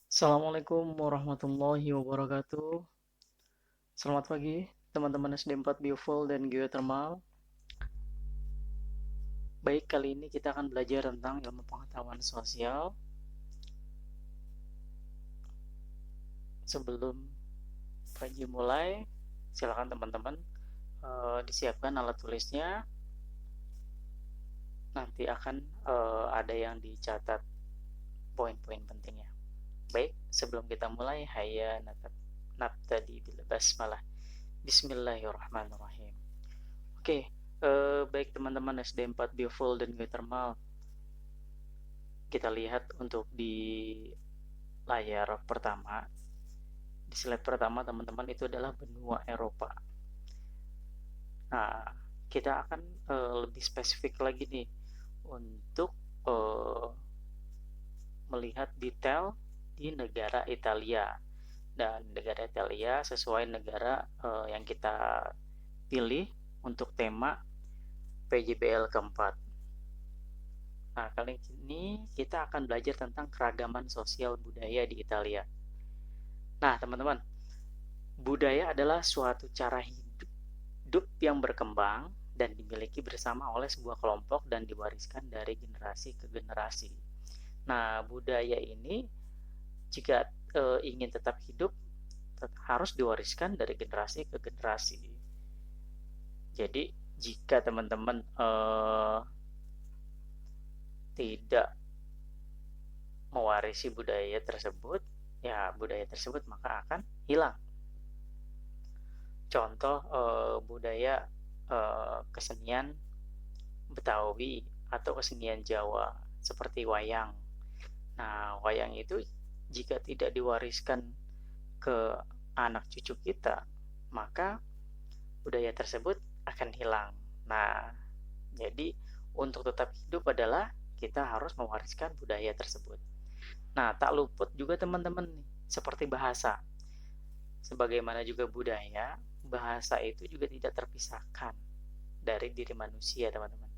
Assalamualaikum warahmatullahi wabarakatuh. Selamat pagi, teman-teman SD 4 Bioful dan Geothermal. Baik, kali ini kita akan belajar tentang ilmu pengetahuan sosial. Sebelum pagi mulai, silakan teman-teman disiapkan alat tulisnya. Nanti akan ada yang dicatat poin-poin pentingnya. Baik, sebelum kita mulai, hayya nabtadi bil basmalah. Bismillahirrahmanirrahim. Oke, baik teman-teman SD 4 Bioful dan Geothermal. Kita lihat untuk di layar pertama. Di slide pertama teman-teman itu adalah benua Eropa. Nah, kita akan lebih spesifik lagi nih untuk melihat detail di negara Italia. Dan negara Italia sesuai negara yang kita pilih untuk tema PJBL keempat. Nah, kali ini kita akan belajar tentang keragaman sosial budaya di Italia. Nah, teman-teman, budaya adalah suatu cara hidup yang berkembang dan dimiliki bersama oleh sebuah kelompok dan diwariskan dari generasi ke generasi. Nah, budaya ini jika ingin tetap hidup harus diwariskan dari generasi ke generasi. Jadi, jika teman-teman tidak mewarisi budaya tersebut, ya budaya tersebut maka akan hilang. Contoh budaya kesenian Betawi atau kesenian Jawa seperti wayang. Nah, wayang itu jika tidak diwariskan ke anak cucu kita, maka budaya tersebut akan hilang. Nah, jadi untuk tetap hidup adalah kita harus mewariskan budaya tersebut. Nah, tak luput juga teman-teman seperti bahasa. Sebagaimana juga budaya, bahasa itu juga tidak terpisahkan dari diri manusia, teman-teman.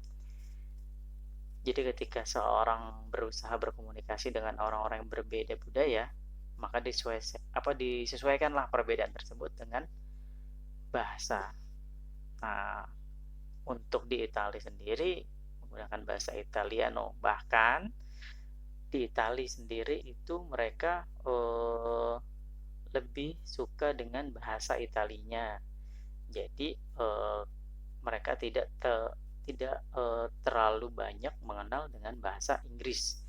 Jadi ketika seorang berusaha berkomunikasi dengan orang-orang yang berbeda budaya, maka disesuaikanlah perbedaan tersebut dengan bahasa. Nah, untuk di Italia sendiri menggunakan bahasa Italiano. Bahkan di Italia sendiri itu mereka lebih suka dengan bahasa Italinya. Jadi mereka tidak terlalu banyak mengenal dengan bahasa Inggris.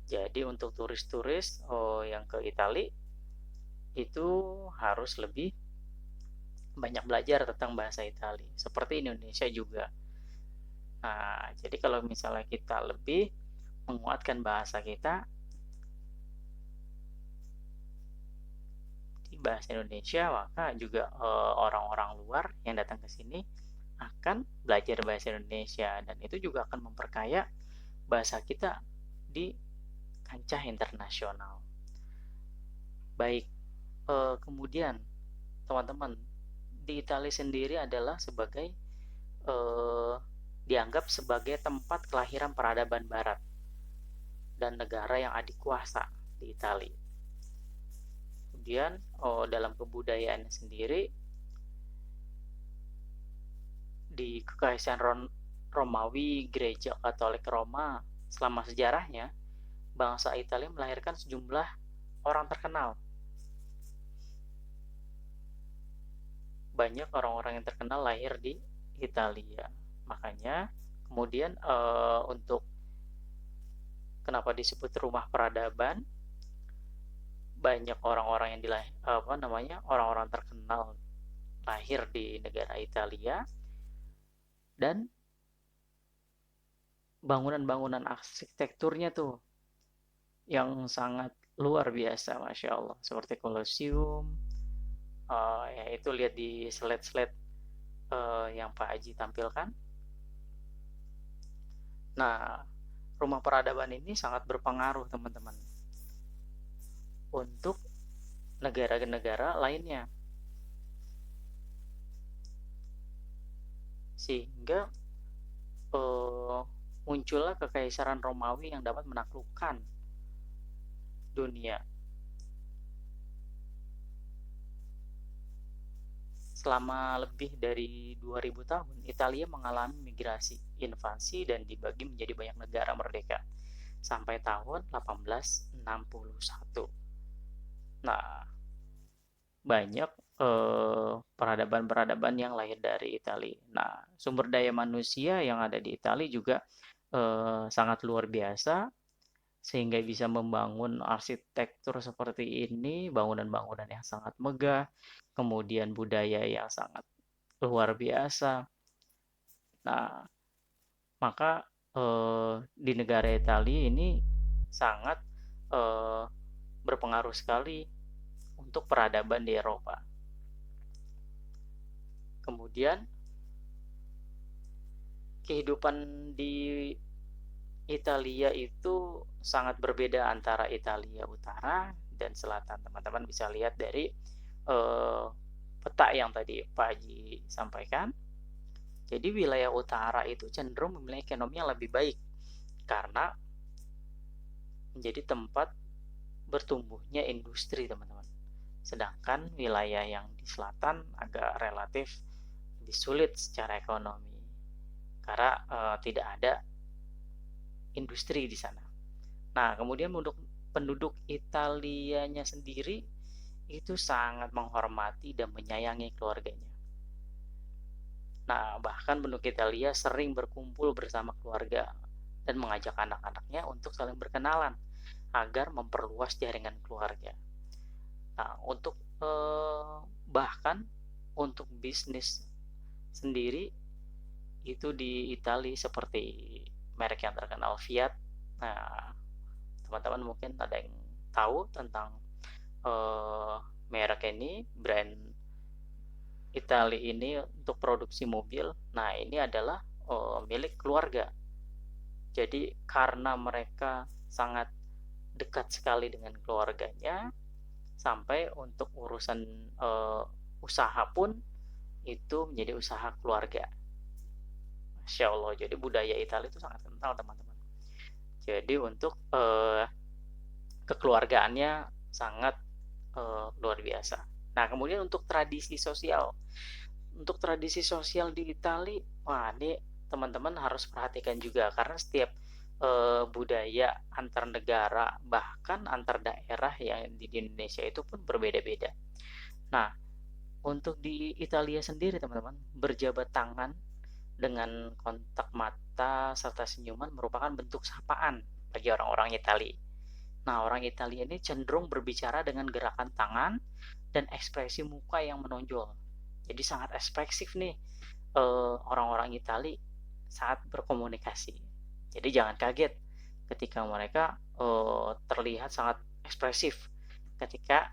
Jadi untuk turis-turis yang ke Italia itu harus lebih banyak belajar tentang bahasa Italia. Seperti Indonesia juga. Nah, jadi kalau misalnya kita lebih menguatkan bahasa kita di bahasa Indonesia, maka juga orang-orang luar yang datang ke sini akan belajar bahasa Indonesia dan itu juga akan memperkaya bahasa kita di kancah internasional. Baik, kemudian teman-teman di Italia sendiri adalah sebagai dianggap sebagai tempat kelahiran peradaban Barat dan negara yang adikuasa di Italia. Kemudian dalam kebudayaan sendiri di Kekaisaran Romawi, Gereja Katolik Roma selama sejarahnya bangsa Italia melahirkan sejumlah orang terkenal. Banyak orang-orang yang terkenal lahir di Italia. Makanya kemudian untuk kenapa disebut rumah peradaban, banyak orang-orang yang orang-orang terkenal lahir di negara Italia dan bangunan-bangunan arsitekturnya tuh yang sangat luar biasa, Masya Allah, seperti Colosseum. Ya itu lihat di slide-slide yang Pak Haji tampilkan. Nah, rumah peradaban ini sangat berpengaruh teman-teman untuk negara-negara lainnya, sehingga muncullah kekaisaran Romawi yang dapat menaklukkan dunia. Selama lebih dari 2000 tahun, Italia mengalami migrasi, invasi, dan dibagi menjadi banyak negara merdeka sampai tahun 1861. Nah, banyak peradaban-peradaban yang lahir dari Italia. Nah, sumber daya manusia yang ada di Italia juga sangat luar biasa, sehingga bisa membangun arsitektur seperti ini, bangunan-bangunan yang sangat megah, kemudian budaya yang sangat luar biasa. Nah, maka di negara Italia ini sangat eh, berpengaruh sekali untuk peradaban di Eropa. Kemudian kehidupan di Italia itu sangat berbeda antara Italia Utara dan Selatan. Teman-teman bisa lihat dari peta yang tadi Pak Haji sampaikan. Jadi wilayah utara itu cenderung memiliki ekonomi yang lebih baik karena menjadi tempat bertumbuhnya industri, teman-teman. Sedangkan wilayah yang di selatan agak relatif lebih sulit secara ekonomi karena tidak ada industri di sana. Nah, kemudian penduduk Italianya sendiri itu sangat menghormati dan menyayangi keluarganya. Nah, bahkan penduduk Italia sering berkumpul bersama keluarga dan mengajak anak-anaknya untuk saling berkenalan agar memperluas jaringan keluarga. Nah, bahkan untuk bisnis sendiri itu di Italia seperti merek yang terkenal Fiat. Nah, teman-teman mungkin ada yang tahu tentang merek ini, brand Italia ini untuk produksi mobil. Nah, ini adalah milik keluarga. Jadi karena mereka sangat dekat sekali dengan keluarganya, sampai untuk urusan usaha pun itu menjadi usaha keluarga. Masya Allah, jadi budaya Italia itu sangat kental, teman-teman. Jadi untuk kekeluargaannya sangat luar biasa. Nah, kemudian untuk tradisi sosial. Untuk tradisi sosial di Italia, wah ini teman-teman harus perhatikan juga karena setiap budaya antar negara bahkan antar daerah yang di Indonesia itu pun berbeda-beda. Nah, untuk di Italia sendiri teman-teman, berjabat tangan dengan kontak mata serta senyuman merupakan bentuk sapaan bagi orang-orang Italia. Nah, orang Italia ini cenderung berbicara dengan gerakan tangan dan ekspresi muka yang menonjol. Jadi sangat ekspresif nih orang-orang Italia saat berkomunikasi. Jadi jangan kaget ketika mereka terlihat sangat ekspresif ketika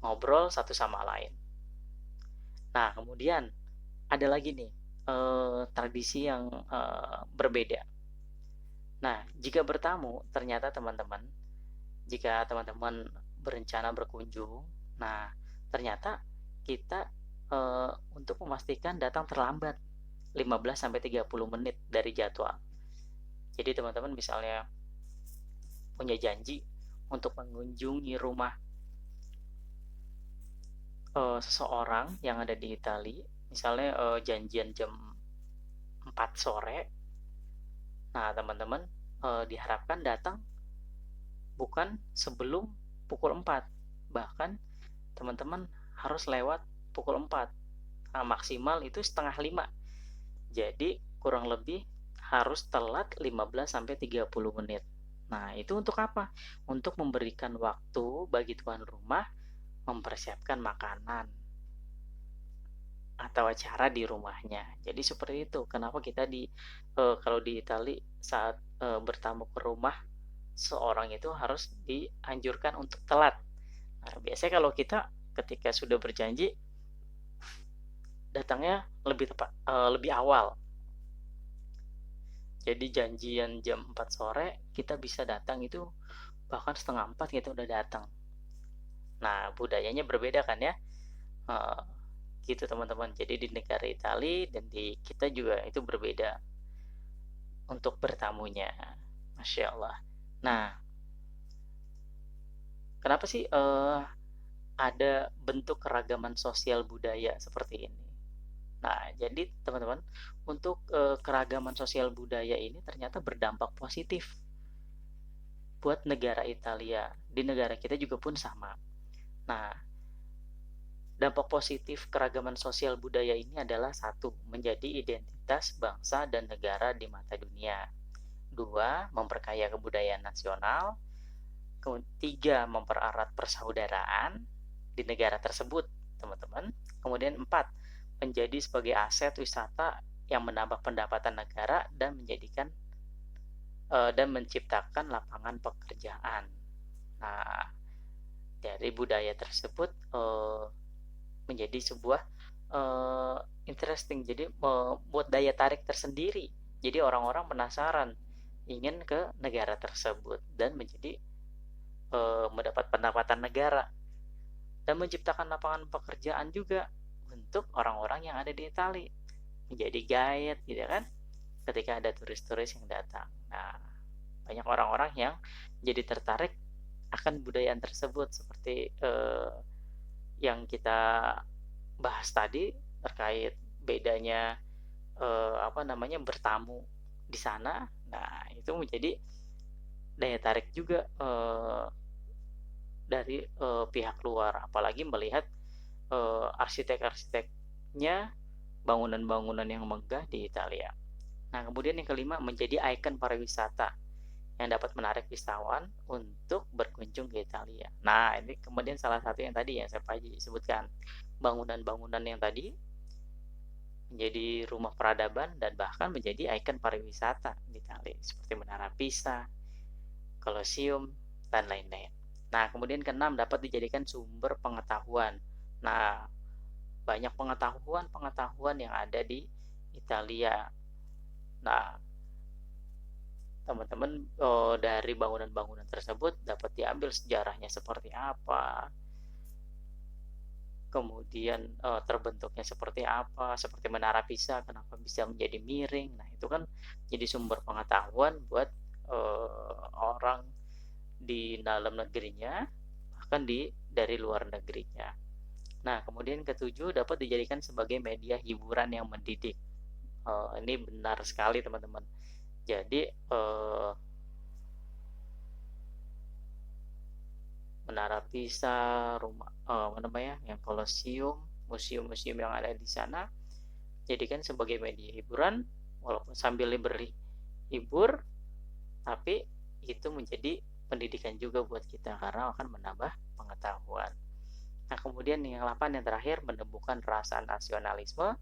ngobrol satu sama lain. Nah, kemudian ada lagi nih tradisi yang berbeda. Nah, jika bertamu, ternyata teman-teman, jika teman-teman berencana berkunjung, nah ternyata kita untuk memastikan datang terlambat 15-30 menit dari jadwal. Jadi teman-teman misalnya punya janji untuk mengunjungi rumah seseorang yang ada di Italia, misalnya janjian jam 4 sore. Nah, teman-teman diharapkan datang bukan sebelum pukul 4. Bahkan teman-teman harus lewat pukul 4. Nah, maksimal itu setengah 5. Jadi kurang lebih harus telat 15-30 menit. Nah, itu untuk apa? Untuk memberikan waktu bagi tuan rumah mempersiapkan makanan atau acara di rumahnya. Jadi seperti itu. Kenapa kita kalau di Italia saat bertamu ke rumah seorang itu harus dianjurkan untuk telat. Nah, biasanya kalau kita ketika sudah berjanji datangnya lebih tepat, lebih awal. Jadi janjian jam 4 sore kita bisa datang itu bahkan setengah 4 kita udah datang. Nah, budayanya berbeda kan ya. Gitu teman-teman. Jadi di negara Italia dan di kita juga itu berbeda. untuk bertamunya. Masya Allah. Nah, kenapa sih ada bentuk keragaman sosial budaya seperti ini? Nah, jadi teman-teman, untuk keragaman sosial budaya ini ternyata berdampak positif buat negara Italia. Di negara kita juga pun sama. Nah, dampak positif keragaman sosial budaya ini adalah satu, menjadi identitas bangsa dan negara di mata dunia. Dua, memperkaya kebudayaan nasional. Ketiga, mempererat persaudaraan di negara tersebut, teman-teman. Kemudian empat, menjadi sebagai aset wisata yang menambah pendapatan negara dan menjadikan dan menciptakan lapangan pekerjaan. Nah, dari budaya tersebut menjadi sebuah interesting, jadi membuat daya tarik tersendiri. Jadi orang-orang penasaran ingin ke negara tersebut dan menjadi mendapat pendapatan negara dan menciptakan lapangan pekerjaan juga untuk orang-orang yang ada di Italia, menjadi guide gitu kan, ketika ada turis-turis yang datang. Nah, banyak orang-orang yang jadi tertarik akan budaya tersebut, seperti yang kita bahas tadi terkait bedanya bertamu di sana. Nah, itu menjadi daya tarik juga dari pihak luar, apalagi melihat arsitek-arsiteknya, bangunan-bangunan yang megah di Italia. Nah, kemudian yang kelima, menjadi ikon pariwisata yang dapat menarik wisatawan untuk berkunjung ke Italia. Nah, ini kemudian salah satu yang tadi yang saya sebutkan, bangunan-bangunan yang tadi menjadi rumah peradaban dan bahkan menjadi ikon pariwisata di Italia, seperti Menara Pisa, Colosseum, dan lain-lain. Nah, kemudian keenam, dapat dijadikan sumber pengetahuan. Nah, banyak pengetahuan yang ada di Italia. Nah, teman-teman, dari bangunan-bangunan tersebut dapat diambil sejarahnya seperti apa, kemudian terbentuknya seperti apa, seperti Menara Pisa kenapa bisa menjadi miring. Nah, itu kan jadi sumber pengetahuan buat orang di dalam negerinya, bahkan dari luar negerinya. Nah, kemudian ketujuh, dapat dijadikan sebagai media hiburan yang mendidik. Ini benar sekali, teman-teman. Jadi Menara Pisa, yang Colosseum, museum-museum yang ada di sana, jadikan sebagai media hiburan, walaupun sambil berhibur, tapi itu menjadi pendidikan juga buat kita karena akan menambah pengetahuan. Nah, kemudian yang 8, yang terakhir, menumbuhkan rasa nasionalisme,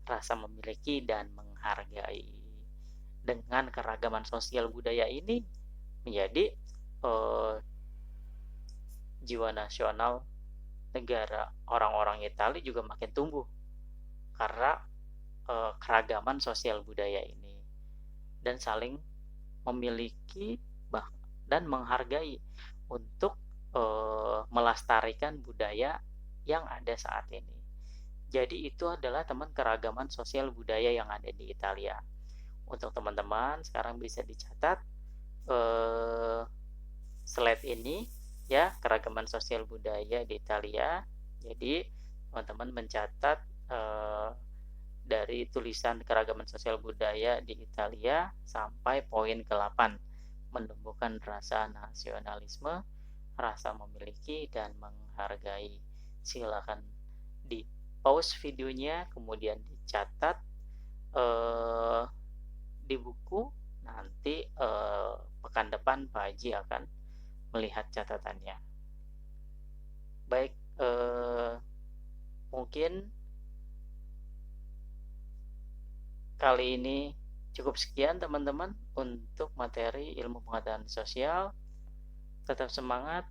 rasa memiliki dan menghargai. Dengan keragaman sosial budaya ini menjadi jiwa nasional negara orang-orang Italia juga makin tumbuh karena keragaman sosial budaya ini, dan saling memiliki dan menghargai untuk melestarikan budaya yang ada saat ini. Jadi itu adalah teman keragaman sosial budaya yang ada di Italia. Untuk teman-teman sekarang bisa dicatat slide ini ya, keragaman sosial budaya di Italia. Jadi teman-teman mencatat dari tulisan keragaman sosial budaya di Italia sampai poin ke-8, menumbuhkan rasa nasionalisme, rasa memiliki dan menghargai. Silakan di pause videonya, kemudian dicatat di buku. Nanti pekan depan Pak Haji akan melihat catatannya. Baik, mungkin kali ini cukup sekian teman-teman untuk materi ilmu pengetahuan sosial. Tetap semangat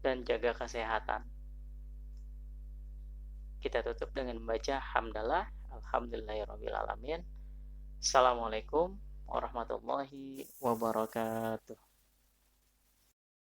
dan jaga kesehatan. Kita tutup dengan membaca hamdalah, alhamdulillahirabbil alamin. Assalamualaikum warahmatullahi wabarakatuh.